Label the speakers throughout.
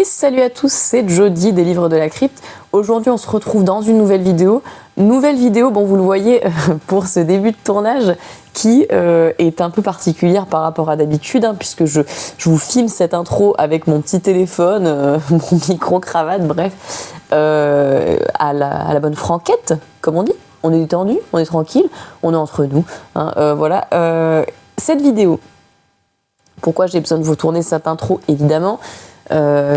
Speaker 1: Et salut à tous, c'est Jody des Livres de la Crypte. Aujourd'hui, on se retrouve dans une nouvelle vidéo. Bon, vous le voyez, pour ce début de tournage qui est un peu particulière par rapport à d'habitude, puisque je vous filme cette intro avec mon petit téléphone, mon micro-cravate, bref, à la bonne franquette, comme on dit. On est détendu, on est tranquille, on est entre nous. Voilà. Cette vidéo, pourquoi j'ai besoin de vous tourner cette intro, évidemment,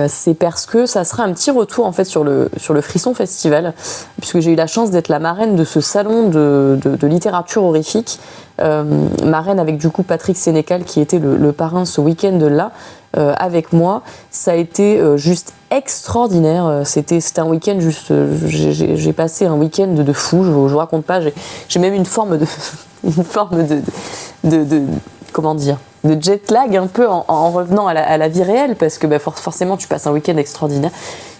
Speaker 1: c'est parce que ça sera un petit retour en fait sur le Frisson Festival, puisque j'ai eu la chance d'être la marraine de ce salon de littérature horrifique, marraine avec du coup Patrick Sénécal qui était le parrain ce week-end là avec moi. Ça a été juste extraordinaire. C'était un week-end juste, j'ai passé un week-end de fou. Je vous raconte pas. J'ai même une forme de comment dire, de jet lag un peu en revenant à la vie réelle, parce que forcément tu passes un week-end extraordinaire.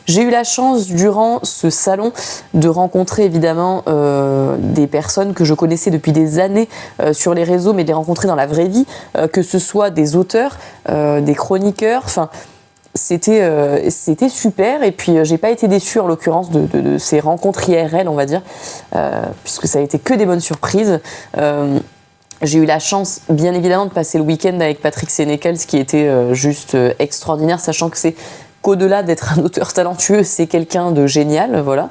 Speaker 1: J'ai eu la chance durant ce salon de rencontrer évidemment des personnes que je connaissais depuis des années sur les réseaux, mais de les rencontrer dans la vraie vie, que ce soit des auteurs, des chroniqueurs, enfin c'était super. Et puis j'ai pas été déçue en l'occurrence de ces rencontres IRL, on va dire, puisque ça a été que des bonnes surprises. J'ai eu la chance, bien évidemment, de passer le week-end avec Patrick Sénécal, ce qui était juste extraordinaire, sachant que c'est qu'au-delà d'être un auteur talentueux, c'est quelqu'un de génial, voilà.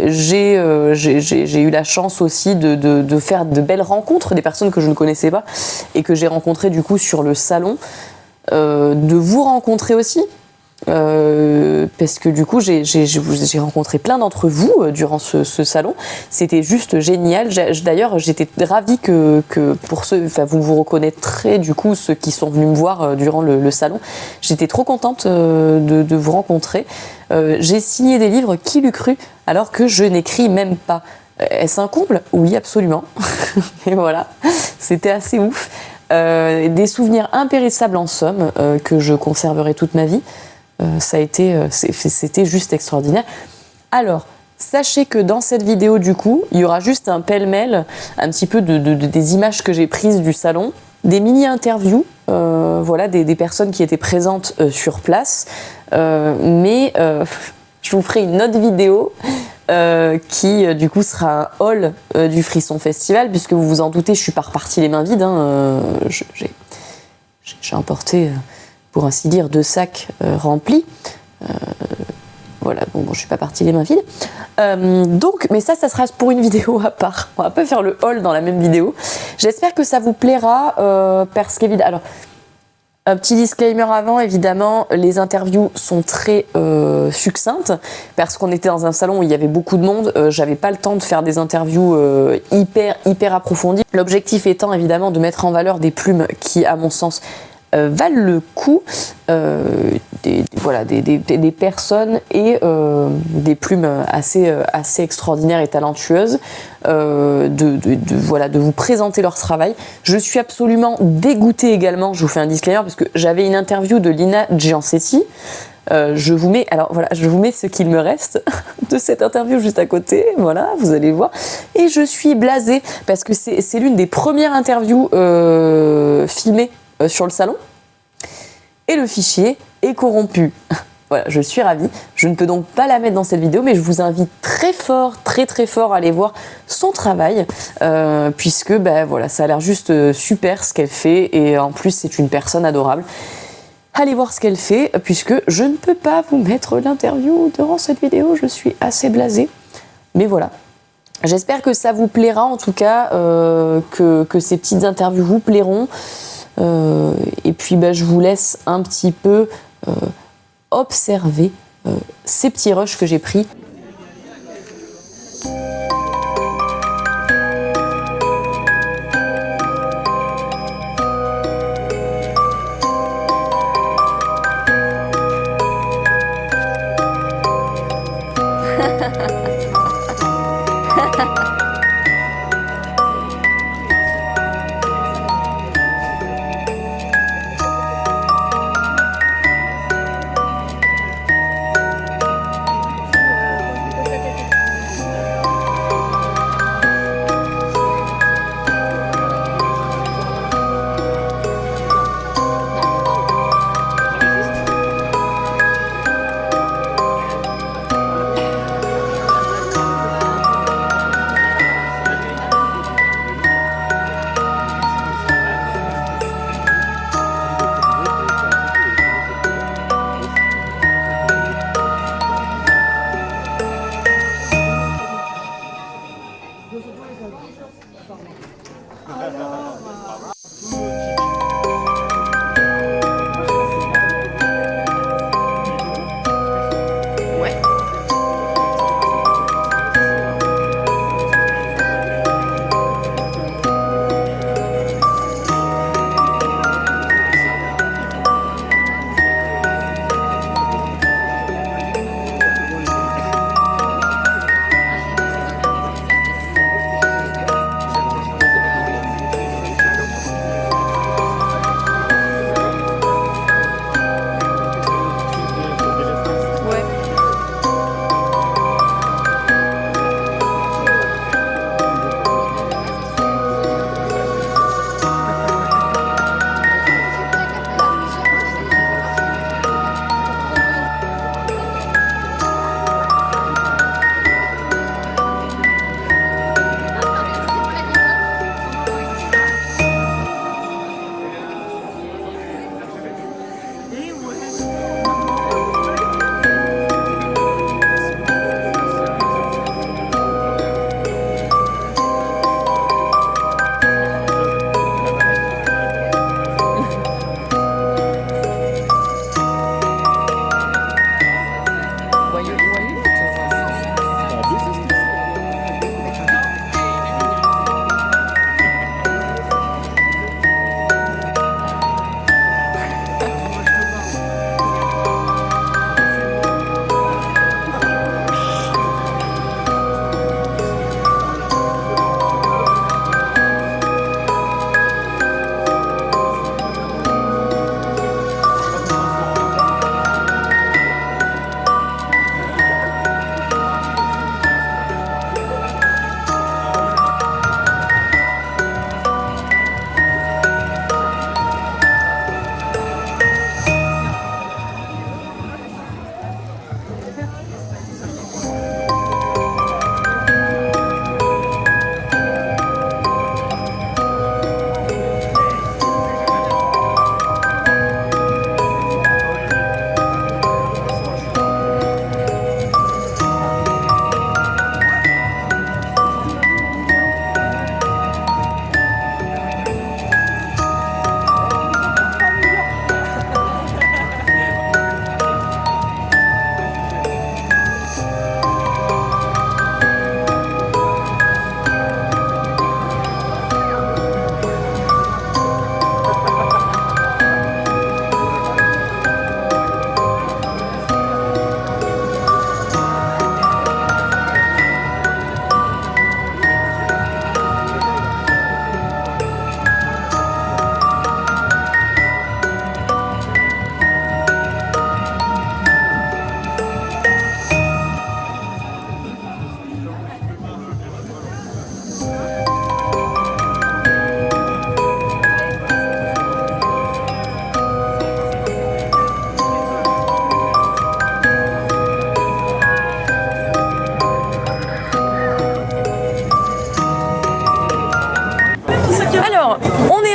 Speaker 1: J'ai eu la chance aussi de faire de belles rencontres, des personnes que je ne connaissais pas et que j'ai rencontrées du coup sur le salon, de vous rencontrer aussi. Parce que du coup j'ai rencontré plein d'entre vous durant ce salon. C'était juste génial. D'ailleurs j'étais ravie que pour ceux, enfin vous reconnaîtrez du coup ceux qui sont venus me voir durant le salon. J'étais trop contente de vous rencontrer. J'ai signé des livres, qui l'eût cru, alors que je n'écris même pas. Est-ce un comble? Oui, absolument. Et voilà, c'était assez ouf. Des souvenirs impérissables en somme, que je conserverai toute ma vie. C'était juste extraordinaire. Alors, sachez que dans cette vidéo, du coup, il y aura juste un pêle-mêle, un petit peu des images que j'ai prises du salon, des mini-interviews, voilà, des personnes qui étaient présentes sur place, mais je vous ferai une autre vidéo qui, du coup, sera un haul du Frisson Festival, puisque vous vous en doutez, je suis pas repartie les mains vides. J'ai emporté... pour ainsi dire, 2 sacs remplis. Voilà, bon, je suis pas partie les mains vides. Donc, mais ça sera pour une vidéo à part. On va pas faire le haul dans la même vidéo. J'espère que ça vous plaira, parce qu'évidemment... Alors, un petit disclaimer avant, évidemment, les interviews sont très succinctes, parce qu'on était dans un salon où il y avait beaucoup de monde. J'avais pas le temps de faire des interviews hyper approfondies. L'objectif étant, évidemment, de mettre en valeur des plumes qui, à mon sens, valent le coup, des personnes et des plumes assez extraordinaires et talentueuses, de vous présenter leur travail. Je suis absolument dégoûtée également, je vous fais un disclaimer, parce que j'avais une interview de Lina Giancetti. Je vous mets ce qu'il me reste de cette interview juste à côté, voilà, vous allez voir. Et je suis blasée, parce que c'est l'une des premières interviews filmées sur le salon, et le fichier est corrompu. Voilà, je suis ravie. Je ne peux donc pas la mettre dans cette vidéo, mais je vous invite très fort à aller voir son travail, puisque voilà, ça a l'air juste super ce qu'elle fait, et en plus c'est une personne adorable. Allez voir ce qu'elle fait, puisque je ne peux pas vous mettre l'interview durant cette vidéo, je suis assez blasée. Mais voilà. J'espère que ça vous plaira, en tout cas, que ces petites interviews vous plairont. Et puis je vous laisse un petit peu observer ces petits rushs que j'ai pris.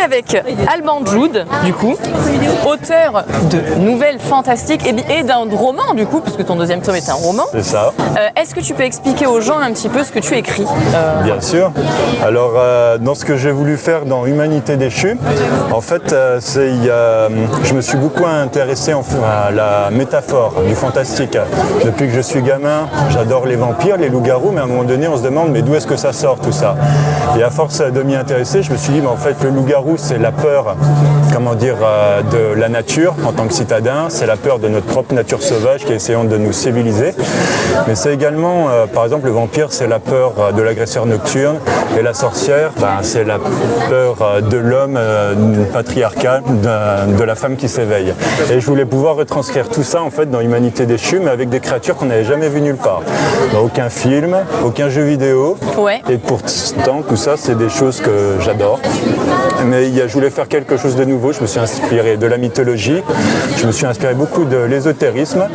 Speaker 1: avec Alban Jude, du coup, auteur de nouvelles fantastiques et d'un roman, du coup, puisque ton deuxième tome est un roman.
Speaker 2: C'est ça.
Speaker 1: Est-ce que tu peux expliquer aux gens un petit peu ce que tu écris
Speaker 2: Bien sûr. Alors, dans ce que j'ai voulu faire dans Humanité déchue, en fait, je me suis beaucoup intéressé à la métaphore du fantastique. Depuis que je suis gamin, j'adore les vampires, les loups-garous, mais à un moment donné, on se demande mais d'où est-ce que ça sort tout ça? Et à force de m'y intéresser, je me suis dit mais en fait, le loup-garou, c'est la peur, de la nature en tant que citadin, c'est la peur de notre propre nature sauvage qui est essayant de nous civiliser. Mais c'est également, par exemple, le vampire, c'est la peur de l'agresseur nocturne, et la sorcière, c'est la peur de l'homme patriarcal, de la femme qui s'éveille. Et je voulais pouvoir retranscrire tout ça en fait dans Humanité déchue, mais avec des créatures qu'on n'avait jamais vues nulle part. Dans aucun film, aucun jeu vidéo.
Speaker 1: Ouais.
Speaker 2: Et pourtant, tout ça, c'est des choses que j'adore. Mais je voulais faire quelque chose de nouveau. Je me suis inspiré de la mythologie, je me suis inspiré beaucoup de l'ésotérisme,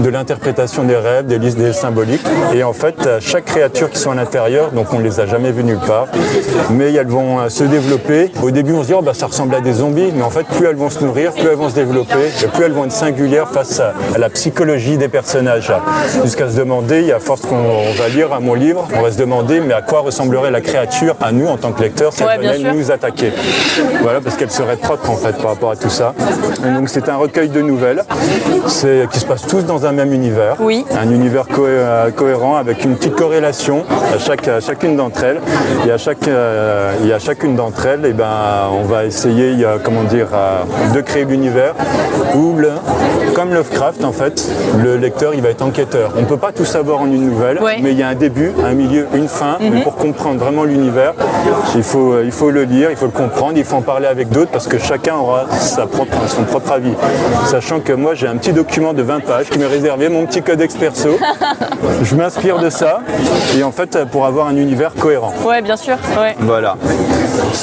Speaker 2: de l'interprétation des rêves, des listes des symboliques. Et en fait, chaque créature qui sont à l'intérieur, donc on ne les a jamais vues nulle part, mais elles vont se développer. Au début, on se dit, ça ressemble à des zombies, mais en fait, plus elles vont se nourrir, plus elles vont se développer, et plus elles vont être singulières face à la psychologie des personnages. Jusqu'à se demander, à force qu'on va lire à mon livre, on va se demander, mais à quoi ressemblerait la créature à nous en tant que lecteurs si elle venait nous attaquer. Voilà, parce qu'elle serait propre en fait par rapport à tout ça. Et donc c'est un recueil de nouvelles qui se passent tous dans un même univers.
Speaker 1: Oui.
Speaker 2: Un univers cohérent avec une petite corrélation à chacune d'entre elles. Et à chacune d'entre elles, on va essayer de créer l'univers où, comme Lovecraft en fait, le lecteur il va être enquêteur. On ne peut pas tout savoir en une nouvelle, mais il y a un début, un milieu, une fin. Mais pour comprendre vraiment l'univers, il faut le lire, il faut le comprendre, il faut en parler avec d'autres parce que chacun aura son propre avis. Sachant que moi j'ai un petit document de 20 pages qui m'est réservé, mon petit codex perso. Je m'inspire de ça et en fait pour avoir un univers cohérent.
Speaker 1: Ouais, bien sûr. Ouais.
Speaker 2: Voilà.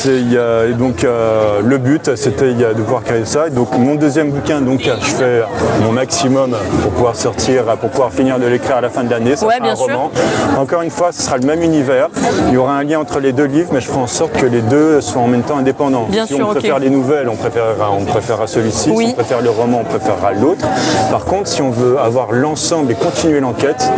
Speaker 2: Et donc le but c'était de pouvoir créer ça. Et donc mon deuxième bouquin, je fais mon maximum pour pouvoir finir de l'écrire à la fin de l'année. Ça sera un roman. Encore une fois, ce sera le même univers. Il y aura un lien entre les deux livres, mais je ferai en sorte que les deux soient en même temps indépendants. Si on préfère les nouvelles, on préférera celui-ci. Si on préfère le roman, on préférera l'autre. Par contre, si on veut avoir l'ensemble et continuer l'enquête,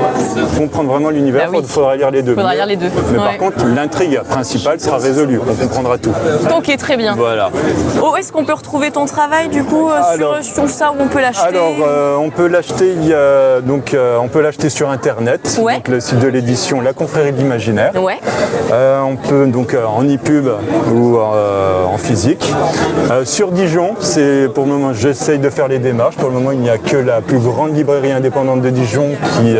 Speaker 2: comprendre vraiment l'univers, il faudra lire les deux. Mais par contre, l'intrigue principale sera résolue. On comprendra tout.
Speaker 1: Ok, très bien.
Speaker 2: Voilà.
Speaker 1: Est-ce qu'on peut retrouver ton travail du coup sur ça où on peut l'acheter?
Speaker 2: Alors, on peut l'acheter. On peut l'acheter sur Internet. Donc le site de l'édition La Confrérie de l'Imaginaire.
Speaker 1: Ouais.
Speaker 2: On peut en e-pub ou en physique. Sur Dijon, pour le moment, j'essaye de faire les démarches. Pour le moment, il n'y a que la plus grande librairie indépendante de Dijon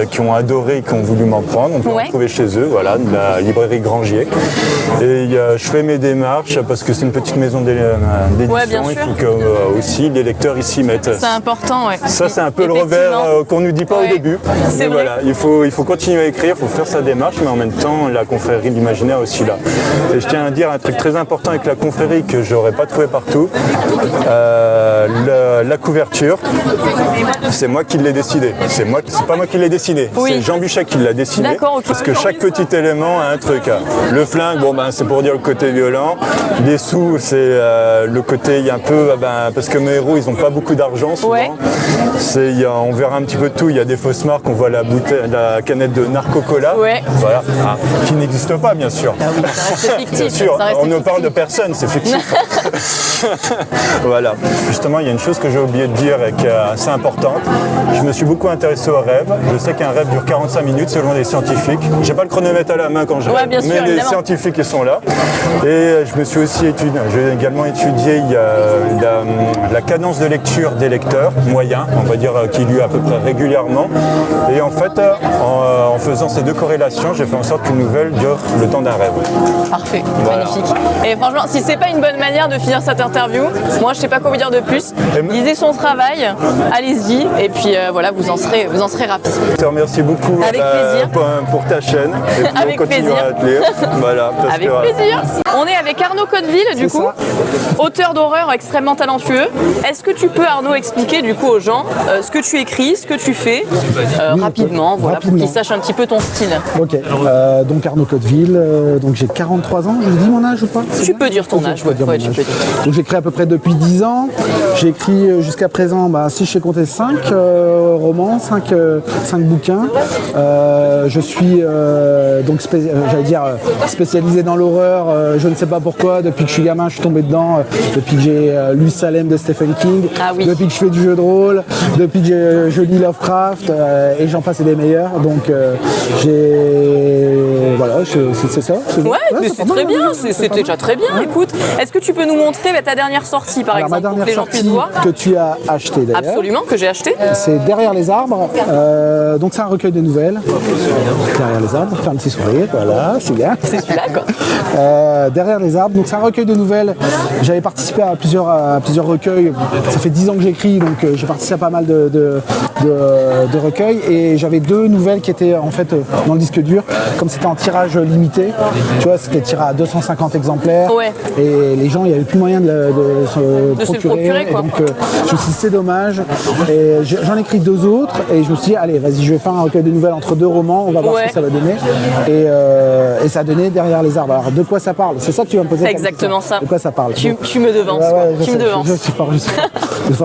Speaker 2: qui ont adoré et qui ont voulu m'en prendre. On peut en trouver chez eux, la librairie Grangier. Et je fais mes démarches parce que c'est une petite maison d'édition. Il faut que aussi les lecteurs ici mettent.
Speaker 1: C'est important,
Speaker 2: Ça, c'est un peu le revers qu'on ne nous dit pas au début. Mais voilà, il faut continuer à écrire, il faut faire sa démarche, mais en même temps, la confrérie de l'imaginaire est aussi là. Et je tiens à dire un truc très important avec la confrérie que je n'aurais pas trouvé partout. La couverture, c'est moi qui l'ai décidé. C'est pas moi qui l'ai dessiné. C'est Jean Buchet qui l'a dessiné. Parce que chaque petit élément a un truc. Le flingue, c'est pour dire le côté violent. Les sous, c'est le côté un peu, parce que mes héros, ils n'ont pas beaucoup d'argent souvent. On verra un petit peu de tout. Il y a des fausses marques, on voit la canette de Narco-Cola, qui n'existe pas, bien sûr.
Speaker 1: Ça reste fictif.
Speaker 2: Bien sûr, on ne parle de personne, c'est fictif. Voilà. Justement, il y a une chose que j'ai oublié de dire et qui est assez importante. Je me suis beaucoup intéressé aux rêves. Je sais qu'un rêve dure 45 minutes selon les scientifiques. J'ai pas le chronomètre à la main quand je rêve, mais les scientifiques ils sont là. Et je me suis aussi j'ai également étudié la cadence de lecture des lecteurs moyens, on va dire qui lut à peu près régulièrement. Et en fait, en faisant ces deux corrélations, j'ai fait en sorte qu'une nouvelle dure le temps d'un rêve.
Speaker 1: Parfait, magnifique. Et franchement, si c'est pas une bonne manière de finir cette interview, moi je sais pas quoi vous dire de plus. Lisez son travail, allez-y, et puis vous en serez ravis.
Speaker 2: Je te remercie beaucoup pour ta chaîne. Et puis
Speaker 1: avec
Speaker 2: on continuera
Speaker 1: plaisir.
Speaker 2: à te lire. Voilà,
Speaker 1: avec plaisir. On est avec Arnaud Codeville, du coup, auteur d'horreur extrêmement talentueux. Est-ce que tu peux, Arnaud, expliquer du coup aux gens ce que tu écris, ce que tu fais, rapidement, pour qu'ils sachent un petit peu ton style.
Speaker 3: Ok, donc Arnaud Codeville, donc j'ai 43 ans, je dis mon âge ou pas?
Speaker 1: Tu peux dire ton âge, tu peux dire.
Speaker 3: Donc j'écris à peu près depuis 10 ans. J'ai écrit jusqu'à présent, si je sais compter, 5 romans, 5 bouquins. Je suis spécialisé dans l'horreur. Je ne sais pas pourquoi, depuis que je suis gamin, je suis tombé dedans. Depuis que j'ai lu Salem de Stephen King, depuis que je fais du jeu de rôle, depuis que je lis Lovecraft, et j'en passe et des meilleurs. Donc c'est ça.
Speaker 1: Mais c'est très bien, c'était déjà très bien. Écoute, est-ce que tu peux nous montrer ta dernière sortie, par exemple, pour que les gens puissent voir?
Speaker 3: Que tu as acheté d'ailleurs.
Speaker 1: Absolument, que j'ai acheté.
Speaker 3: C'est Derrière les arbres. Donc c'est un recueil de nouvelles. Derrière les arbres, faire un petit sourire, voilà, c'est bien.
Speaker 1: C'est celui-là, quoi.
Speaker 3: Derrière les arbres, donc c'est un recueil de nouvelles. J'avais participé à plusieurs recueils. Ça fait 10 ans que j'écris, donc j'ai participé à pas mal de recueils. Et j'avais 2 nouvelles qui étaient en fait dans le disque dur, comme c'était en tirage limité. Tu vois, c'était tiré à 250 exemplaires. cher.
Speaker 1: Ouais.
Speaker 3: Et les gens, il n'y avait plus moyen de se procurer.
Speaker 1: Quoi.
Speaker 3: Et donc, je me suis dit, c'est dommage. Et j'en ai écrit 2 autres. Et je me suis dit, allez, vas-y, je vais faire un recueil de nouvelles entre 2 romans. On va voir ce que ça va donner. Et ça a donné Derrière les arbres. Alors, de quoi ça parle? C'est ça que tu vas me poser.
Speaker 1: C'est exactement ça.
Speaker 3: De quoi ça parle?
Speaker 1: Tu me devances. Tu me devances.
Speaker 3: Je suis fort.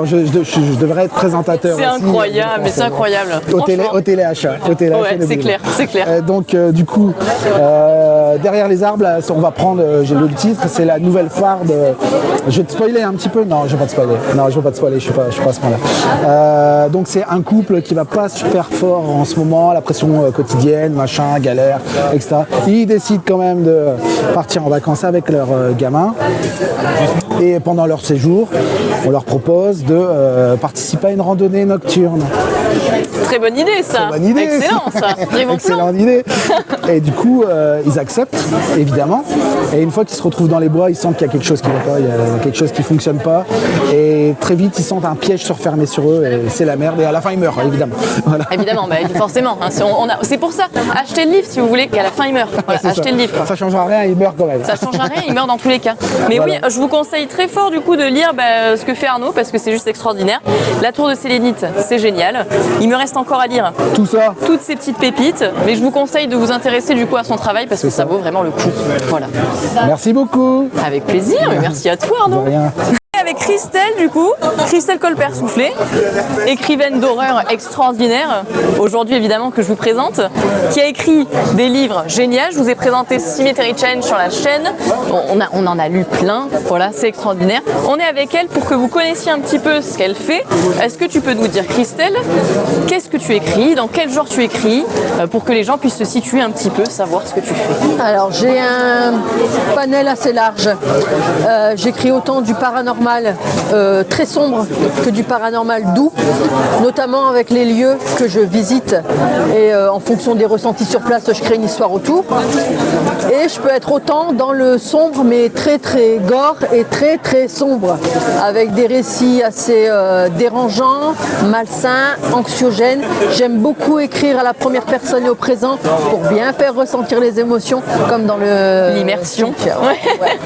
Speaker 3: Je devrais être présentateur.
Speaker 1: C'est incroyable, mais c'est incroyable.
Speaker 3: Au téléachat.
Speaker 1: Ouais, c'est clair.
Speaker 3: Donc, du coup, Derrière les arbres, là, on va prendre, j'ai le titre, c'est la nouvelle phare de... Je vais te spoiler un petit peu. Non, je vais pas te spoiler. Je suis pas à ce point-là. Donc, c'est un couple qui va pas super fort en ce moment, la pression quotidienne, machin, galère, etc. Ils décident quand même de partir en vacances avec leur gamin. Et pendant leur séjour, on leur propose de participer à une randonnée nocturne.
Speaker 1: Très bonne idée, ça.
Speaker 3: Très bonne idée.
Speaker 1: Excellent, ça. Très bon
Speaker 3: Excellente idée. Et du coup, ils acceptent, évidemment. Et une fois qu'ils se retrouvent dans les bois, ils sentent qu'il y a quelque chose qui ne va pas, il y a quelque chose qui ne fonctionne pas. Et très vite, ils sentent un piège se refermer sur eux. Et c'est la merde. Et à la fin, ils meurent, évidemment. Voilà.
Speaker 1: Évidemment, forcément. Hein, c'est pour ça. Achetez le livre si vous voulez qu'à la fin, ils meurent. Voilà, achetez le livre. Quoi.
Speaker 3: Ça ne changera rien, ils meurent quand même.
Speaker 1: Ça ne changera rien, ils meurent dans tous les cas. Mais oui, je vous conseille très fort du coup de lire ce que fait Arnaud parce que c'est juste extraordinaire. La Tour de Sélénite, c'est génial. Il me reste encore à lire
Speaker 3: tout ça,
Speaker 1: toutes ces petites pépites, mais je vous conseille de vous intéresser du coup à son travail parce que ça vaut vraiment le coup. Voilà.
Speaker 3: Merci beaucoup.
Speaker 1: Avec plaisir, mais merci à toi Arnaud.
Speaker 3: De rien.
Speaker 1: Avec Christelle du coup, Christelle Colpert-Soufflé, écrivaine d'horreur extraordinaire, aujourd'hui évidemment que je vous présente, qui a écrit des livres géniaux. Je vous ai présenté Cemetery Change sur la chaîne, on en a lu plein, voilà, c'est extraordinaire. On est avec elle pour que vous connaissiez un petit peu ce qu'elle fait. Est-ce que tu peux nous dire Christelle, qu'est-ce que tu écris, dans quel genre tu écris, pour que les gens puissent se situer un petit peu, savoir ce que tu fais.
Speaker 4: Alors j'ai un panel assez large, j'écris autant du paranormal très sombre que du paranormal doux, notamment avec les lieux que je visite et en fonction des ressentis sur place, je crée une histoire autour. Et je peux être autant dans le sombre mais très très gore et très très sombre, avec des récits assez dérangeants, malsains, anxiogènes. J'aime beaucoup écrire à la première personne et au présent pour bien faire ressentir les émotions, comme dans
Speaker 1: l'immersion.
Speaker 4: Ouais,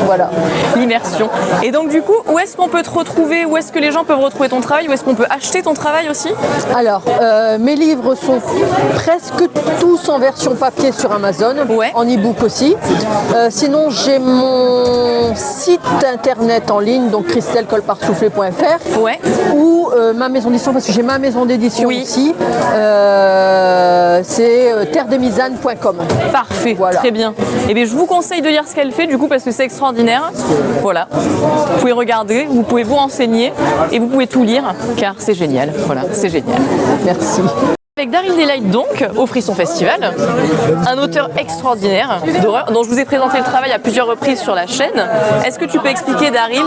Speaker 4: voilà.
Speaker 1: L'immersion. Et donc du coup, où est-ce qu'on peut te retrouver? Où est-ce que les gens peuvent retrouver ton travail? Où est-ce qu'on peut acheter ton travail aussi?
Speaker 4: Alors, mes livres sont presque tous en version papier sur Amazon, en e-book aussi. Sinon, j'ai mon site internet en ligne, donc christellecolpartsoufflé.fr, ou ma maison d'édition, parce que j'ai ma maison d'édition ici, c'est terredemisanes.com.
Speaker 1: Parfait, voilà. Très bien. Et bien, je vous conseille de lire ce qu'elle fait, du coup, parce que c'est extraordinaire. Voilà. Vous pouvez regarder, vous pouvez vous renseigner et vous pouvez tout lire, car c'est génial. Voilà, c'est génial.
Speaker 4: Merci.
Speaker 1: Avec Daryl Daylight donc, au Frisson Festival, un auteur extraordinaire d'horreur dont je vous ai présenté le travail à plusieurs reprises sur la chaîne. Est-ce que tu peux expliquer, Daryl,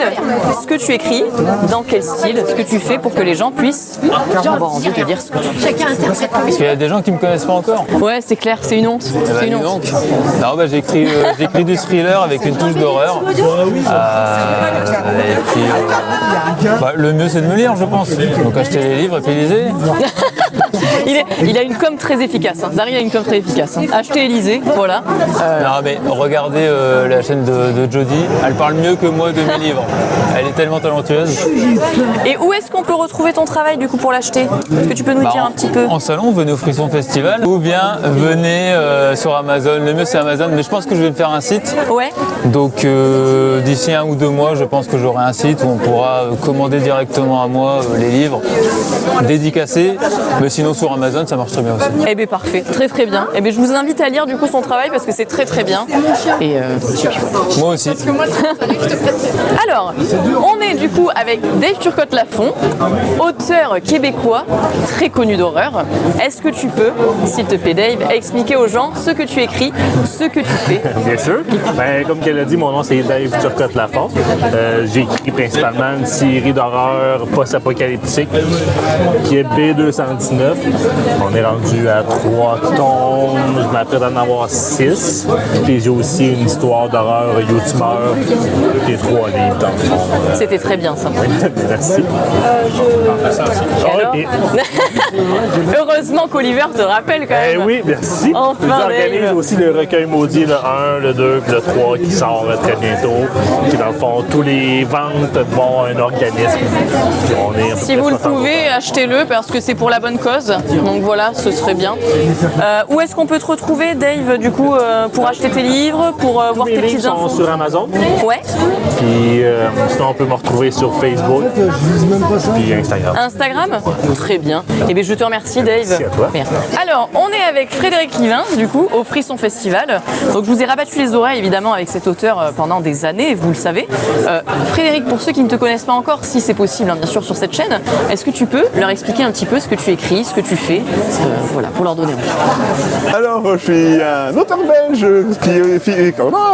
Speaker 1: ce que tu écris, dans quel style, ce que tu fais pour que les gens puissent avoir envie de lire ce que tu fais?
Speaker 5: Parce qu'il y a des gens qui ne me connaissent pas encore.
Speaker 1: Ouais, c'est clair, c'est une honte. C'est une honte.
Speaker 5: Non, j'écris du thriller avec une touche d'horreur. Le mieux c'est de me lire, je pense. Donc acheter les livres et puis lisez.
Speaker 1: Il a une com très efficace. Hein. Daryl a une com très efficace. Hein. Achetez et lisez, voilà.
Speaker 5: Non, mais regardez la chaîne de Jodie. Elle parle mieux que moi de mes livres. Elle est tellement talentueuse.
Speaker 1: Et où est-ce qu'on peut retrouver ton travail du coup pour l'acheter? Est-ce que tu peux nous dire un petit peu?
Speaker 5: En salon, venez au Frisson Festival ou bien venez sur Amazon. Le mieux c'est Amazon, mais je pense que je vais me faire un site.
Speaker 1: Ouais.
Speaker 5: Donc d'ici 1 ou 2 mois, je pense que j'aurai un site où on pourra commander directement à moi les livres dédicacés. Mais sinon sur Amazon, ça marche très bien aussi.
Speaker 1: Eh bien parfait, très très bien. Eh bien je vous invite à lire du coup son travail parce que c'est très très bien. Et
Speaker 5: moi aussi.
Speaker 1: Alors, on est du coup avec Dave Turcotte-Lafont, auteur québécois très connu d'horreur. Est-ce que tu peux, s'il te plaît Dave, expliquer aux gens ce que tu écris, ce que tu fais?
Speaker 6: Bien sûr. Comme qu'elle a dit, mon nom c'est Dave Turcotte-Lafont. J'écris principalement une série d'horreur post-apocalyptique qui est B219. On est rendu à 3 tomes, je m'apprête à en avoir 6. Puis j'ai aussi une histoire d'horreur youtubeur, des 3 livres dans le fond.
Speaker 1: C'était très bien ça.
Speaker 6: Merci.
Speaker 1: Alors heureusement qu'Oliver te rappelle quand même.
Speaker 6: Oui, merci.
Speaker 1: Enfin,
Speaker 6: J'organise
Speaker 1: Dave.
Speaker 6: aussi le recueil maudit, le 1, le 2, puis le 3 qui sort très bientôt. Puis dans le fond, tous les ventes vont à un organisme. Puis on est à peu
Speaker 1: Si
Speaker 6: près
Speaker 1: vous le
Speaker 6: 60.
Speaker 1: pouvez, achetez-le parce que c'est pour la bonne cause. Donc voilà, ce serait bien. Où est-ce qu'on peut te retrouver, Dave, du coup, pour acheter tes livres, pour voir
Speaker 6: Mes
Speaker 1: tes
Speaker 6: livres
Speaker 1: petites
Speaker 6: sont
Speaker 1: infos?
Speaker 6: sur Amazon.
Speaker 1: Ouais.
Speaker 6: Puis sinon, on peut me retrouver sur Facebook. Puis Instagram.
Speaker 1: Instagram? Très bien. Eh bien, je te remercie, Dave.
Speaker 6: Merci à toi.
Speaker 1: Merci. Alors, on est avec Frédéric Livins, du coup, au Frisson Festival. Donc, je vous ai rabattu les oreilles, évidemment, avec cet auteur pendant des années, vous le savez. Frédéric, pour ceux qui ne te connaissent pas encore, si c'est possible, hein, bien sûr, sur cette chaîne, est-ce que tu peux leur expliquer un petit peu ce que tu écris, ce que tu fais, voilà, pour leur donner envie.
Speaker 7: Alors, je suis un auteur belge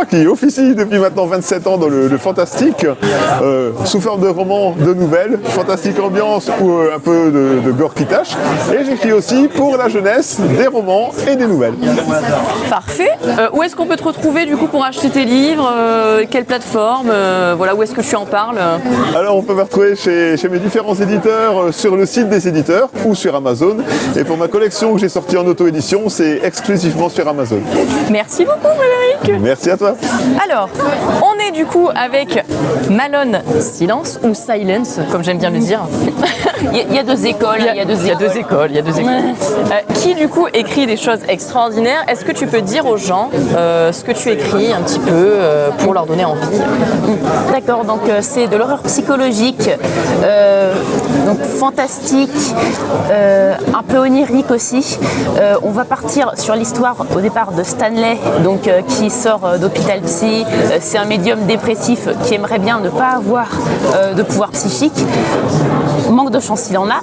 Speaker 7: qui officie depuis maintenant 27 ans dans le fantastique, sous forme de romans, de nouvelles, fantastique ambiance ou un peu de gore qui tâche. Et j'écris aussi pour la jeunesse des romans et des nouvelles.
Speaker 1: Parfait. Où est-ce qu'on peut te retrouver, du coup, pour acheter tes livres? Quelle plateforme? Voilà, où est-ce que tu en parles?
Speaker 7: Alors, on peut me retrouver chez mes différents éditeurs sur le site des éditeurs ou sur Amazon. Et pour ma collection que j'ai sortie en auto-édition, c'est exclusivement sur Amazon.
Speaker 1: Merci beaucoup, Frédéric.
Speaker 7: Merci à toi.
Speaker 1: Alors, on est du coup avec Malone Silence ou Silence, comme j'aime bien le dire.
Speaker 8: Il y a 2 écoles.
Speaker 1: Il y a 2 écoles. Qui du coup écrit des choses extraordinaires. Est-ce que tu peux dire aux gens ce que tu écris un petit peu pour leur donner envie?
Speaker 8: D'accord, donc c'est de l'horreur psychologique, donc fantastique, un peu onirique aussi. On va partir sur l'histoire au départ de Stanley, donc qui sort d'hôpital psy. C'est un médium dépressif qui aimerait bien ne pas avoir de pouvoir psychique. Manque de chance, il en a.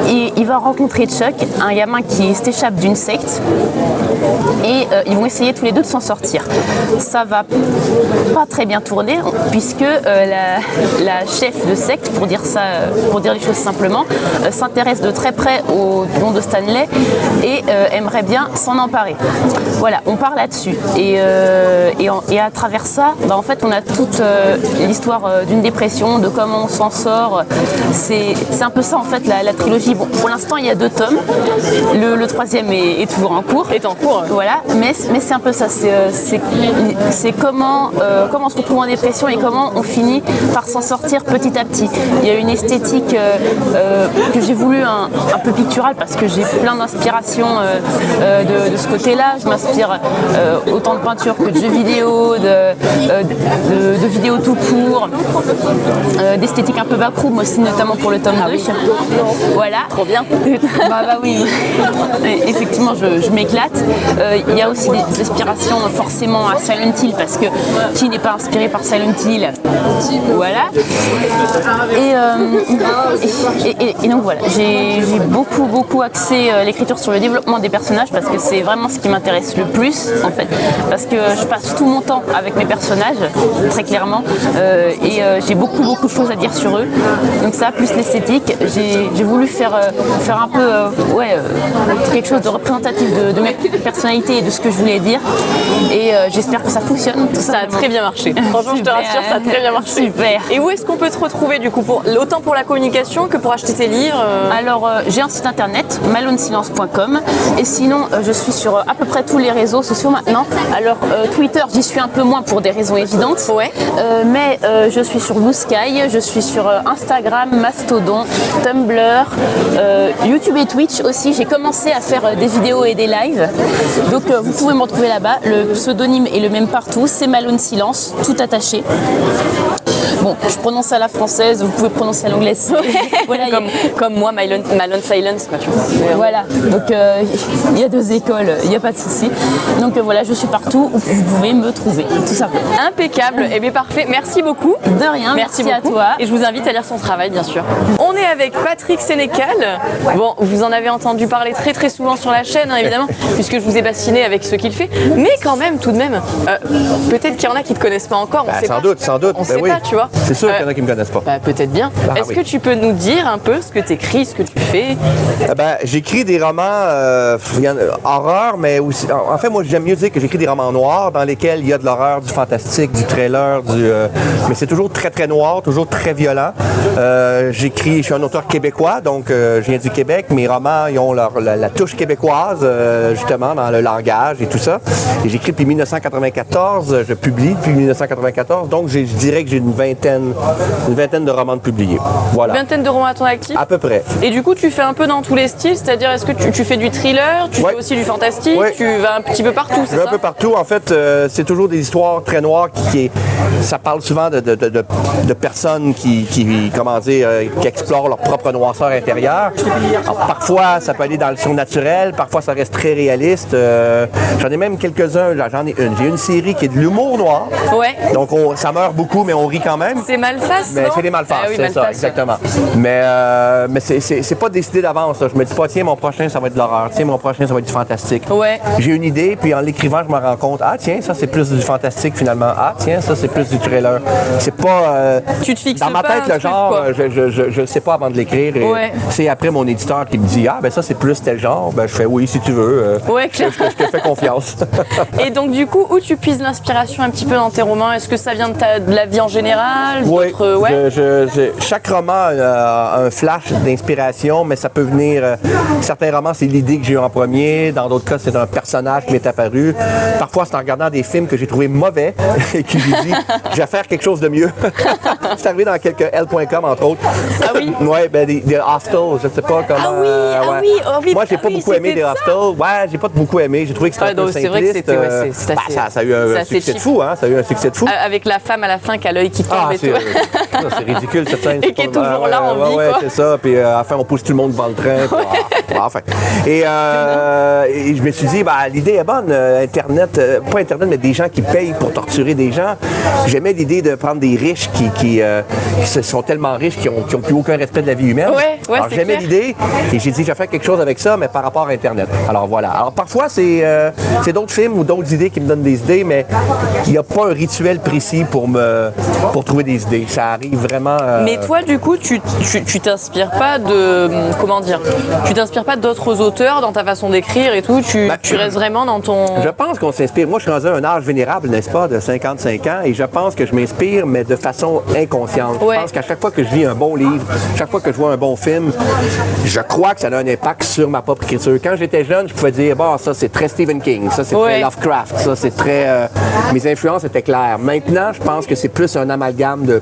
Speaker 8: Il va rencontrer Chuck, un gamin qui s'échappe d'une secte. Et ils vont essayer tous les deux de s'en sortir. Ça va pas très bien tourner puisque la chef de secte, pour dire les choses simplement, s'intéresse de très près au don de Stanley et aimerait bien s'en emparer. Voilà, on part là-dessus. Et à travers ça, en fait, on a toute l'histoire d'une dépression, de comment on s'en sort. C'est un peu ça en fait la trilogie. Bon, pour l'instant, il y a 2 tomes. Le 3e est toujours en cours. Voilà, mais c'est un peu ça. C'est comment on se retrouve en dépression et comment on finit par s'en sortir petit à petit. Il y a une esthétique que j'ai voulu un peu picturale parce que j'ai plein d'inspiration de ce côté-là. Je m'inspire autant de peinture que de jeux vidéo, de vidéos tout court, d'esthétique un peu backroom aussi, notamment pour le tome 2. Voilà.
Speaker 1: Trop bien.
Speaker 8: bah oui. Effectivement, je m'éclate. Il y a aussi des inspirations forcément à Silent Hill parce que qui n'est pas inspiré par Silent Hill? Voilà. Et donc voilà, j'ai beaucoup axé l'écriture sur le développement des personnages parce que c'est vraiment ce qui m'intéresse le plus en fait. Parce que je passe tout mon temps avec mes personnages, très clairement, et j'ai beaucoup de choses à dire sur eux. Donc ça, plus l'esthétique, j'ai voulu faire un peu quelque chose de représentatif de ma personnalité et de ce que je voulais dire. Et j'espère que ça fonctionne.
Speaker 1: Ça a très bien marché. Franchement, je te rassure, ça a très bien marché.
Speaker 8: Super.
Speaker 1: Et où est-ce qu'on peut te retrouver du coup, autant pour la communication que pour acheter tes livres?
Speaker 8: Alors, j'ai un site internet, malonesilence.com. Et sinon, je suis sur à peu près tous les réseaux sociaux maintenant. Alors, Twitter, j'y suis un peu moins pour des raisons évidentes.
Speaker 1: Ouais.
Speaker 8: Mais je suis sur Blue Sky, je suis sur Instagram, Mastodon, Tumblr, YouTube et Twitch aussi. J'ai commencé à faire des vidéos et des lives. Donc, vous pouvez me retrouver là-bas. Le pseudonyme est le même partout. C'est Malone Silence, tout attaché. Bon, je prononce à la française, vous pouvez prononcer à l'anglaise.
Speaker 1: Voilà, comme moi, Malone Silence, quoi, tu vois.
Speaker 8: Voilà, donc il y a 2 écoles, il n'y a pas de souci. Donc voilà, je suis partout où vous pouvez me trouver, tout simplement.
Speaker 1: Impeccable, et bien parfait, merci beaucoup.
Speaker 8: De rien, merci à
Speaker 1: beaucoup.
Speaker 8: toi.
Speaker 1: Et je vous invite à lire son travail, bien sûr. On est avec Patrick Sénécal. Bon, vous en avez entendu parler très souvent sur la chaîne, hein, évidemment, puisque je vous ai bassiné avec ce qu'il fait. Mais quand même, tout de même, peut-être qu'il y en a qui ne te connaissent pas encore.
Speaker 9: C'est un doute.
Speaker 1: On sait pas, tu vois.
Speaker 9: C'est sûr qu'il y en a qui ne me connaissent pas.
Speaker 1: Peut-être bien. Est-ce que tu peux nous dire un peu ce que tu écris, ce que tu fais?
Speaker 9: J'écris des romans horreur, mais aussi. En fait, moi, j'aime mieux dire que j'écris des romans noirs dans lesquels il y a de l'horreur, du fantastique, du thriller, mais c'est toujours très, très noir, toujours très violent. Je suis un auteur québécois, donc je viens du Québec. Mes romans, ils ont la touche québécoise, justement, dans le langage et tout ça. Et j'écris depuis 1994, je publie depuis 1994, donc je dirais que j'ai une vingtaine de romans de publiés. Voilà.
Speaker 1: Une vingtaine de romans à ton actif?
Speaker 9: À peu près.
Speaker 1: Et du coup, tu fais un peu dans tous les styles, c'est-à-dire est-ce que tu fais du thriller, tu fais aussi du fantastique, tu vas un petit peu partout, c'est ça?
Speaker 9: Un peu partout. En fait, c'est toujours des histoires très noires ça parle souvent de personnes qui explorent leur propre noirceur intérieure. Alors, parfois, ça peut aller dans le surnaturel, parfois, ça reste très réaliste. J'en ai même quelques-uns. J'en ai une. J'ai une série qui est de l'humour noir.
Speaker 1: Ouais.
Speaker 9: Donc, ça meurt beaucoup, mais on rit quand même.
Speaker 1: C'est Malface,
Speaker 9: mais c'est des Malfaces, c'est ça, exactement. Mais c'est pas décidé d'avance. Je me dis pas, tiens, mon prochain, ça va être de l'horreur. Tiens, mon prochain, ça va être du fantastique.
Speaker 1: Ouais.
Speaker 9: J'ai une idée, puis en l'écrivant, je me rends compte, tiens, ça, c'est plus du fantastique, finalement. Tiens, ça, c'est plus du thriller. C'est pas...
Speaker 1: tu te fixes
Speaker 9: dans ma tête, le genre, je le sais pas avant de l'écrire. C'est après mon éditeur qui me dit, ben ça, c'est plus tel genre. Ben, je fais, oui, si tu veux. Je te fais confiance.
Speaker 1: Et donc, du coup, où tu puises l'inspiration un petit peu dans tes romans? Est-ce que ça vient de la vie en général?
Speaker 9: Oui. Chaque roman a un flash d'inspiration, mais ça peut venir... certains romans, c'est l'idée que j'ai eue en premier. Dans d'autres cas, c'est un personnage qui m'est apparu. Parfois, c'est en regardant des films que j'ai trouvé mauvais et que j'ai dit, je vais faire quelque chose de mieux. C'est arrivé dans quelques L.com, entre autres.
Speaker 1: Ah oui?
Speaker 9: Oui, des Hostel, je ne sais pas comment...
Speaker 1: oui.
Speaker 9: Moi, j'ai pas beaucoup aimé des Hostel. Ouais, j'ai pas beaucoup aimé. J'ai trouvé que c'était un peu simpliste.
Speaker 1: C'est vrai que c'était...
Speaker 9: ça a eu un succès de fou, hein? Ça a eu un succès de fou.
Speaker 1: Avec la femme à la fin qui a l'œil qui tombe et tout.
Speaker 9: C'est ridicule, cette scène.
Speaker 1: Et qui est toujours là en vie, quoi.
Speaker 9: Ouais, c'est ça. Puis à la fin, on pousse tout le monde devant le train. Enfin. Et je me suis dit, l'idée est bonne. Internet, pas Internet, mais des gens qui payent pour torturer des gens. J'aimais l'idée de prendre des riches qui sont tellement riches qu'ils n'ont plus aucun respect de la vie humaine. Alors j'aimais l'idée et j'ai dit, je vais faire quelque chose avec ça, mais par rapport à Internet. Alors voilà. Alors parfois, c'est d'autres films ou d'autres idées qui me donnent des idées, mais il n'y a pas un rituel précis pour trouver des idées. Ça arrive vraiment...
Speaker 1: Mais toi, du coup, tu t'inspires pas de... Comment dire? Tu t'inspires pas d'autres auteurs dans ta façon d'écrire et tout? Tu restes vraiment dans ton...
Speaker 9: Je pense qu'on s'inspire. Moi, je suis rendu à un âge vénérable, n'est-ce pas, de 55 ans, et je pense que je m'inspire, mais de façon inconsciente. Je pense qu'à chaque fois que je lis un bon livre, chaque fois que je vois un bon film, je crois que ça a un impact sur ma propre écriture. Quand j'étais jeune, je pouvais dire, ça, c'est très Stephen King, ça, c'est très Lovecraft, ça, c'est très... Mes influences étaient claires. Maintenant, je pense que c'est plus un amalgame de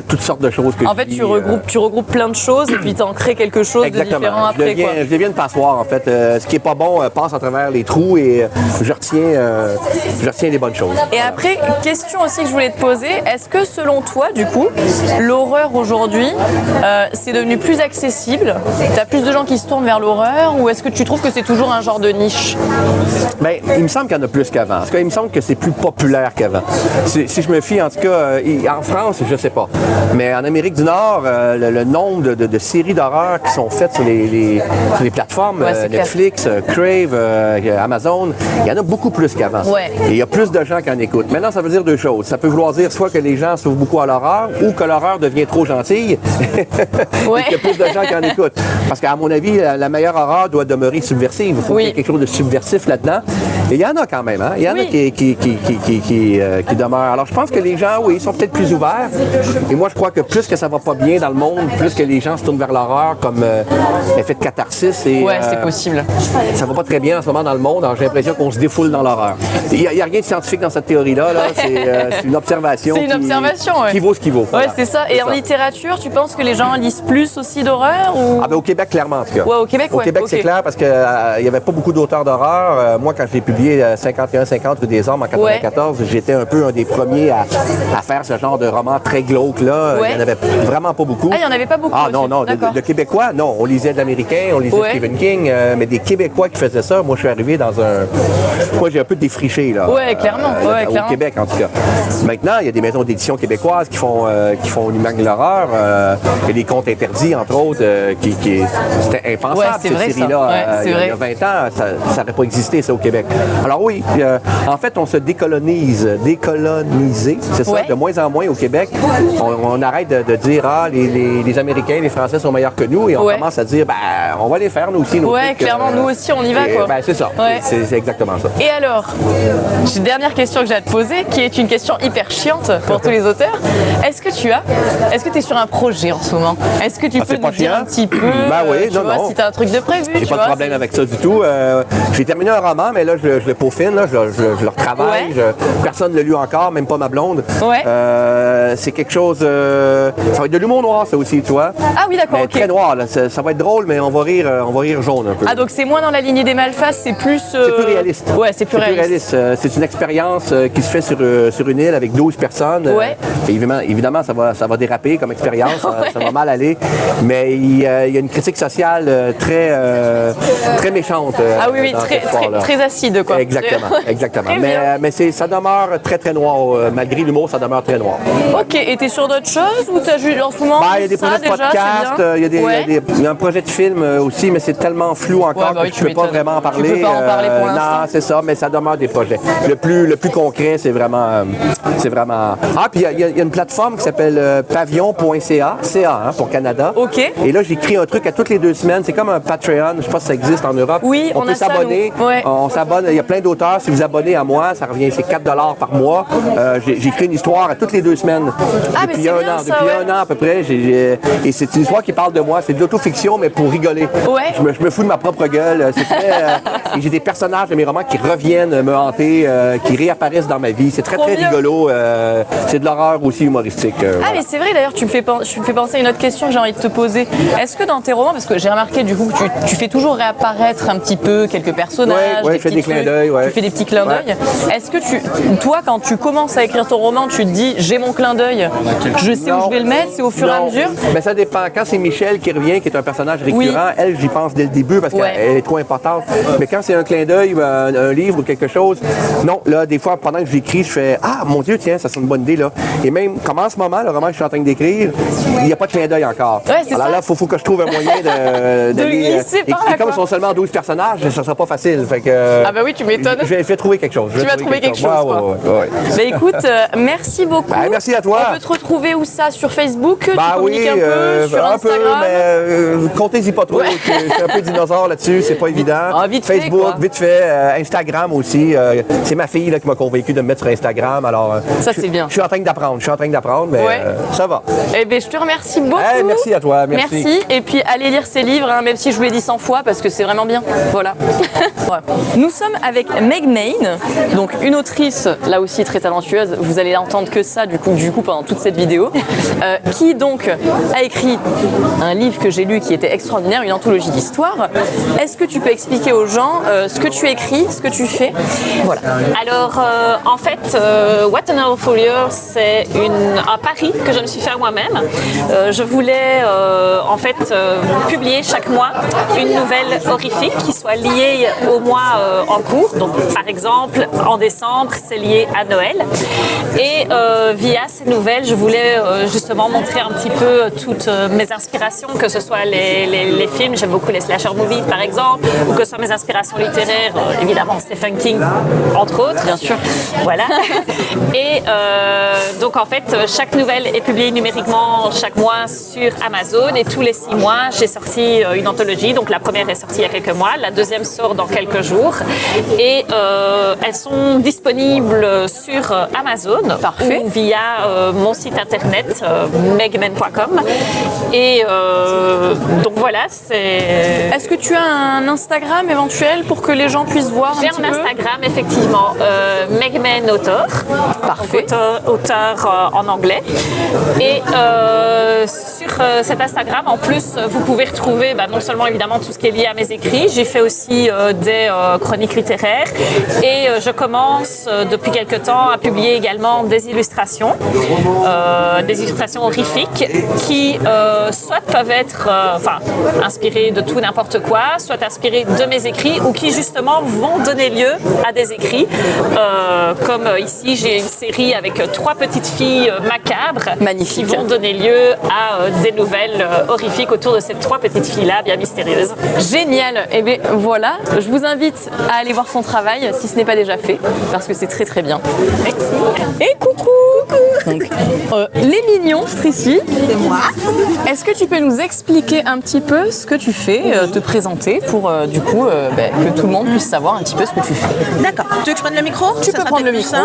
Speaker 9: toutes sortes de choses que
Speaker 1: en fait, tu regroupes plein de choses et puis tu en crées quelque chose de différent après.
Speaker 9: Je deviens une passoire, en fait. Ce qui est pas bon passe à travers les trous et je retiens les bonnes choses.
Speaker 1: Et après, question aussi que je voulais te poser, est-ce que selon toi, du coup, l'horreur aujourd'hui, c'est devenu plus accessible? T'as plus de gens qui se tournent vers l'horreur ou est-ce que tu trouves que c'est toujours un genre de niche?
Speaker 9: Il me semble qu'il y en a plus qu'avant. En tout cas, il me semble que c'est plus populaire qu'avant. Si je me fie, en tout cas, en France, je sais pas. Mais en Amérique du Nord, le nombre de séries d'horreur qui sont faites sur les plateformes, Netflix, Crave, Amazon, il y en a beaucoup plus qu'avant. Et il y a plus de gens qui en écoutent. Maintenant, ça veut dire deux choses. Ça peut vouloir dire soit que les gens s'ouvrent beaucoup à l'horreur ou que l'horreur devient trop gentille et qu'il y a plus de gens qui en écoutent. Parce qu'à mon avis, la meilleure horreur doit demeurer subversive. Il faut qu'il y ait quelque chose de subversif là-dedans. Et il y en a quand même, hein? Il y en a qui demeurent. Alors, je pense que les gens, sont peut-être plus ouverts. Et moi, je crois que plus que ça va pas bien dans le monde, plus que les gens se tournent vers l'horreur comme effet de catharsis.
Speaker 1: C'est possible.
Speaker 9: Ça va pas très bien en ce moment dans le monde. Alors, j'ai l'impression qu'on se défoule dans l'horreur. Il n'y a rien de scientifique dans cette théorie-là. C'est une observation.
Speaker 1: C'est une observation,
Speaker 9: qui vaut ce qu'il vaut.
Speaker 1: Voilà. C'est ça. Et en littérature, tu penses que les gens lisent plus aussi d'horreur ou...
Speaker 9: Au Québec, clairement, en tout cas.
Speaker 1: Au Québec,
Speaker 9: c'est clair parce qu'il n'y avait pas beaucoup d'auteurs d'horreur. Moi, quand je l'ai publié 51-50 rue des Hommes en 94, j'étais un peu un des premiers à faire ce genre de roman très glauque-là. Il n'y en avait vraiment pas beaucoup.
Speaker 1: Il n'y en avait pas beaucoup.
Speaker 9: Non. De Québécois, non. On lisait de l'américain, on lisait Stephen King, mais des Québécois qui faisaient ça, moi, je suis arrivé dans un... Moi, j'ai un peu défriché, là.
Speaker 1: Clairement.
Speaker 9: Au Québec, en tout cas. Maintenant, il y a des maisons d'édition québécoises qui font l'image de l'horreur. Il y a des contes interdits, entre autres, c'était impensable, cette série-là. Il y a 20 ans, ça n'aurait pas existé, ça, au Québec. Alors oui, en fait, on se décolonisé, c'est ça, de moins en moins au Québec. On arrête de dire, les Américains, les Français sont meilleurs que nous, et on commence à dire, on va les faire, nous aussi. Nos trucs,
Speaker 1: clairement, nous aussi, on y va, quoi.
Speaker 9: C'est ça, c'est exactement ça.
Speaker 1: Et alors, j'ai une dernière question que j'ai à te poser, qui est une question hyper chiante pour tous les auteurs. Est-ce que tu es sur un projet en ce moment? Est-ce que tu peux nous dire un petit peu si tu as un truc de prévu?
Speaker 9: J'ai pas de problème avec ça du tout. J'ai terminé un roman, mais là, je le peaufine, là, je le retravaille. Personne ne l'a lu encore, même pas ma blonde. C'est quelque chose... ça va être de l'humour noir, ça aussi, tu vois.
Speaker 1: Ah oui, d'accord, ok.
Speaker 9: Très noir, là. Ça va être drôle, mais on va rire jaune un peu.
Speaker 1: Ah, donc c'est moins dans la lignée des Malfaces, c'est plus...
Speaker 9: C'est plus réaliste.
Speaker 1: Ouais, c'est plus réaliste.
Speaker 9: C'est une expérience qui se fait sur une île avec 12 personnes. Évidemment, ça va déraper comme expérience, ça va mal aller, mais il y a une critique sociale très méchante.
Speaker 1: Très acide, quoi.
Speaker 9: Exactement. Mais ça demeure très, très noir. Malgré l'humour, ça demeure très noir.
Speaker 1: Ok, et t'es sur d'autres choses ou t'as juste en ce moment
Speaker 9: il y a des projets de podcast, il y a un projet de film aussi, mais c'est tellement flou encore que je ne peux pas vraiment en parler.
Speaker 1: Tu peux pas en parler pour l'instant.
Speaker 9: Non, c'est ça, mais ça demeure des projets. Le plus concret, c'est vraiment... Ah, puis il y a une plateforme qui s'appelle pavillon.ca, CA pour Canada.
Speaker 1: OK.
Speaker 9: Et là, j'écris un truc à toutes les 2 semaines. C'est comme un Patreon. Je ne sais pas si ça existe en Europe.
Speaker 1: Oui,
Speaker 9: on peut s'abonner. On s'abonne. Il y a plein d'auteurs. Si vous abonnez à moi, ça revient, c'est 4 $ par mois. J'écris une histoire à toutes les 2 semaines. Depuis un an à peu près. Et c'est une histoire qui parle de moi. C'est de l'autofiction, mais pour rigoler. Je me fous de ma propre gueule. C'est très... et j'ai des personnages de mes romans qui reviennent me hanter, qui réapparaissent dans ma vie. C'est très, très rigolo. C'est de l'horreur aussi humoristique.
Speaker 1: Mais c'est vrai, d'ailleurs, tu me fais penser à une autre question que j'ai envie de te poser. Est-ce que dans tes romans, parce que j'ai remarqué du coup que tu fais toujours réapparaître un petit peu quelques personnages,
Speaker 9: je fais des clins d'œil,
Speaker 1: tu fais des petits clins d'œil. Est-ce que toi, quand tu commences à écrire ton roman, tu te dis j'ai mon clin d'œil, je sais où je vais le mettre, c'est au fur et à mesure?
Speaker 9: Ben, ça dépend. Quand c'est Michel qui revient, qui est un personnage récurrent, elle, j'y pense dès le début parce qu'elle est trop importante. Mais quand c'est un clin d'œil, un livre ou quelque chose, non, là, des fois, pendant que j'écris, je fais ah, mon Dieu, tiens, ça c'est une bonne idée, là. Et même, comme en ce moment, le roman que je suis en train d'écrire, il n'y a pas de clin d'œil encore. Alors là, il faut que je trouve un moyen d'aller. Et comme ils sont seulement 12 personnages, ça ne sera pas facile. Fait que,
Speaker 1: ah, bah oui, tu m'étonnes.
Speaker 9: Je vais trouver quelque chose.
Speaker 1: Tu vas trouver quelque chose. Bah écoute, merci beaucoup.
Speaker 9: Merci à toi.
Speaker 1: On peut te retrouver où ça? Sur Facebook? Tu communiques un peu? Sur
Speaker 9: un
Speaker 1: Instagram?
Speaker 9: peu, mais comptez-y pas trop. Je suis un peu dinosaure là-dessus, c'est pas évident. Facebook, vite fait, Instagram aussi. C'est ma fille là, qui m'a convaincu de me mettre sur Instagram. Alors,
Speaker 1: ça, c'est bien.
Speaker 9: Je suis en train d'apprendre, mais ça va.
Speaker 1: Eh bien, je te remercie beaucoup.
Speaker 9: Merci à toi. Merci.
Speaker 1: Et puis, allez lire ses livres, même si je vous l'ai dit 100 fois, parce que c'est vraiment bien. Voilà. Nous sommes avec Meg Main, donc une autrice, là aussi très talentueuse. Vous allez entendre que ça, du coup pendant toute cette vidéo, qui donc a écrit un livre que j'ai lu qui était extraordinaire, une anthologie d'histoire. Est-ce que tu peux expliquer aux gens ce que tu écris, ce que tu fais? Voilà.
Speaker 10: Alors, en fait, What an Awful Year, c'est un pari que je me suis fait à moi-même. Je voulais, publier chaque mois une nouvelle horrifique qui soit liée au mois en cours. Donc, par exemple, en décembre, c'est lié à Noël. Et via ces nouvelles, je voulais justement montrer un petit peu toutes mes inspirations, que ce soit les films, j'aime beaucoup les slasher movies par exemple, ou que ce soit mes inspirations littéraires, évidemment Stephen King entre autres.
Speaker 1: Bien sûr.
Speaker 10: Voilà. Et donc en fait, chaque nouvelle est publiée numériquement chaque mois sur Amazon, et tous les 6 mois, j'ai sorti une anthologie. Donc la première est sortie il y a quelques mois, la deuxième sort dans quelques jours, et elles sont disponibles sur Amazon.
Speaker 1: Parfait.
Speaker 10: Ou via mon site internet megman.com. Et donc voilà, c'est...
Speaker 1: Est-ce que tu as un Instagram éventuel pour que les gens puissent voir un petit peu?
Speaker 10: J'ai un Instagram, effectivement, Megman Auteur.
Speaker 1: Parfait.
Speaker 10: Auteur en anglais. Et sur cet Instagram, en plus, vous pouvez retrouver non seulement évidemment tout ce qui est lié à mes écrits, j'ai fait aussi des chroniques littéraires, et je commence depuis quelque temps à publier également des illustrations horrifiques qui soit peuvent être inspirées de tout n'importe quoi, soit inspirées de mes écrits, ou qui justement vont donner lieu à des écrits. Comme ici, j'ai une série avec 3 petites filles macabres.
Speaker 1: Magnifique.
Speaker 10: Qui vont donner lieu à des nouvelles horrifiques autour de ces 3 petites filles-là, bien mystérieuses.
Speaker 1: Génial. Et bien voilà, je vous invite à aller aller voir son travail si ce n'est pas déjà fait, parce que c'est très très bien. Et coucou. Donc, les Mignons, Tricy.
Speaker 11: C'est moi.
Speaker 1: Est-ce que tu peux nous expliquer un petit peu ce que tu fais, te présenter pour du coup que tout le monde puisse savoir un petit peu ce que tu fais.
Speaker 11: D'accord. Tu veux que je prenne le micro?
Speaker 1: Tu peux prendre le micro.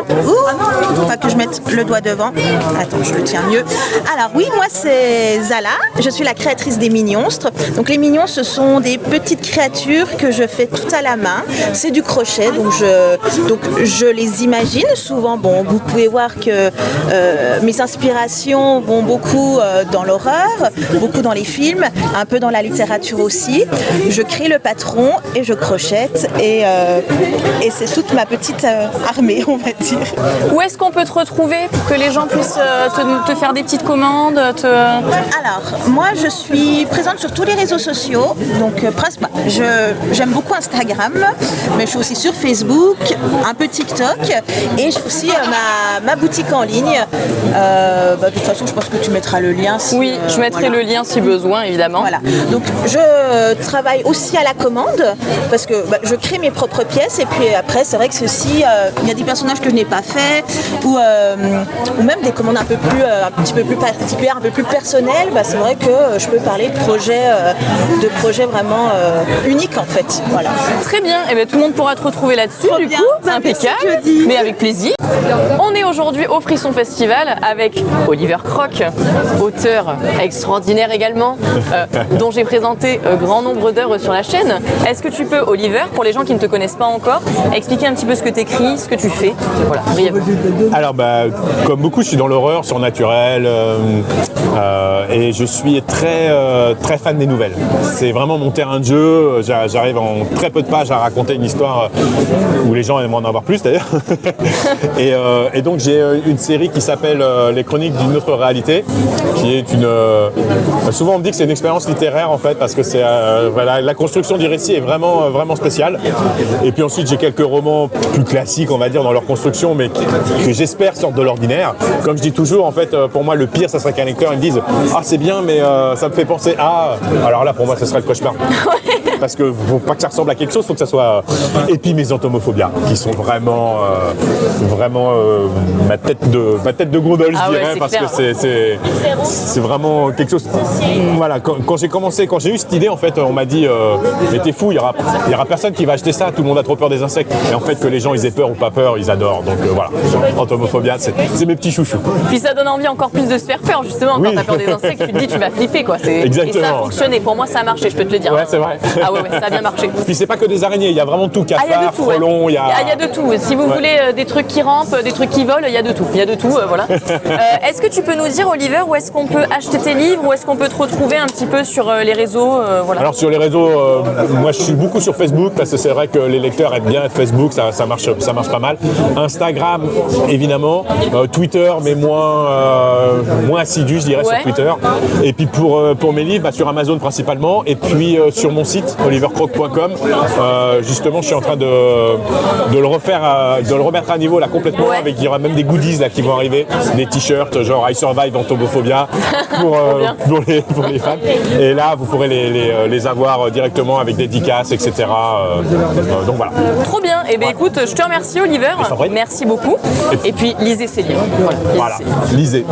Speaker 11: Faut pas que je mette le doigt devant. Attends, je le tiens mieux. Alors oui, moi c'est Zala. Je suis la créatrice des Mignonstres. Donc les Mignons, ce sont des petites créatures que je fais tout à la main. C'est du crochet, donc je les imagine. Souvent, bon, vous pouvez voir que mes inspirations vont beaucoup dans l'horreur, beaucoup dans les films, un peu dans la littérature aussi. Je crée le patron et je crochette et c'est toute ma petite armée, on va dire.
Speaker 1: Où est-ce qu'on peut te retrouver pour que les gens puissent te faire des petites commandes
Speaker 11: Alors, moi je suis présente sur tous les réseaux sociaux, donc j'aime beaucoup Instagram, mais je suis aussi sur Facebook, un peu TikTok et j'ai aussi ma boutique en ligne. De toute façon, je pense que tu mettras le lien.
Speaker 1: Oui, je mettrai le lien si besoin, évidemment.
Speaker 11: Voilà. Donc, je travaille aussi à la commande parce que je crée mes propres pièces et puis après, c'est vrai que ceci, il y a des personnages que je n'ai pas fait ou même des commandes un petit peu plus particulières, un peu plus personnelles. C'est vrai que je peux parler de projets vraiment uniques en fait. Voilà.
Speaker 1: Très bien. Et bien, tout le monde pourra te retrouver là-dessus. Du coup, impeccable. Mais avec plaisir. On est aujourd'hui au Frisson Festival avec Oliver Croc, auteur extraordinaire également, dont j'ai présenté grand nombre d'œuvres sur la chaîne. Est-ce que tu peux, Oliver, pour les gens qui ne te connaissent pas encore, expliquer un petit peu ce que tu écris, ce que tu fais? Voilà, brièvement.
Speaker 12: Alors, comme beaucoup, je suis dans l'horreur surnaturelle et je suis très fan des nouvelles. C'est vraiment mon terrain de jeu. J'arrive en très peu de pages à raconter une histoire où les gens aimeraient en avoir plus d'ailleurs. Et donc j'ai une série qui s'appelle Les Chroniques d'une autre réalité, qui est souvent on me dit que c'est une expérience littéraire en fait, parce que c'est la construction du récit est vraiment spéciale. Et puis ensuite j'ai quelques romans plus classiques on va dire dans leur construction, mais que j'espère sortent de l'ordinaire. Comme je dis toujours en fait, pour moi le pire ça serait qu'un lecteur il me dise ah c'est bien mais ça me fait penser à... Alors là pour moi ce serait le cauchemar. Parce que faut pas que ça ressemble à quelque chose, faut que ça soit... Et puis mes entomophobia qui sont vraiment ma tête de gondole je dirais, parce que c'est vraiment quelque chose. Voilà, quand j'ai eu cette idée en fait on m'a dit mais t'es fou, il y aura personne qui va acheter ça, tout le monde a trop peur des insectes. Et en fait que les gens ils aient peur ou pas peur, ils adorent. Donc voilà, entomophobia c'est mes petits chouchous.
Speaker 1: Puis ça donne envie encore plus de se faire peur justement quand t'as peur des insectes, tu te dis tu vas flipper quoi.
Speaker 12: Exactement.
Speaker 1: Et ça a fonctionné, pour moi ça a marché, je peux te le dire.
Speaker 12: Ouais c'est vrai.
Speaker 1: Ah ouais, ça a bien marché.
Speaker 12: Puis c'est pas que des araignées, il y a vraiment tout, cafards, frelons, il y a
Speaker 1: de tout. Si vous voulez des trucs qui rampent, des trucs qui volent, il y a de tout. Il y a de tout, voilà. Est-ce que tu peux nous dire, Oliver, où est-ce qu'on peut acheter tes livres, où est-ce qu'on peut te retrouver un petit peu sur les réseaux voilà.
Speaker 12: Alors sur les réseaux, moi je suis beaucoup sur Facebook parce que c'est vrai que les lecteurs aiment bien Facebook, ça marche pas mal. Instagram, évidemment, Twitter, mais moins assidu, je dirais, sur Twitter. Et puis pour mes livres, sur Amazon principalement, et puis sur mon site olivercroc.com, justement, je suis en train de le refaire, de le remettre à niveau là complètement. Avec il y aura même des goodies là qui vont arriver, des t-shirts genre I Survive Entomophobia pour les fans. Et là, vous pourrez les avoir directement avec dédicaces, etc. Donc voilà.
Speaker 1: Trop bien. Et bien écoute, je te remercie, Oliver. Merci beaucoup. Et puis lisez ces livres.
Speaker 12: Voilà. Lisez.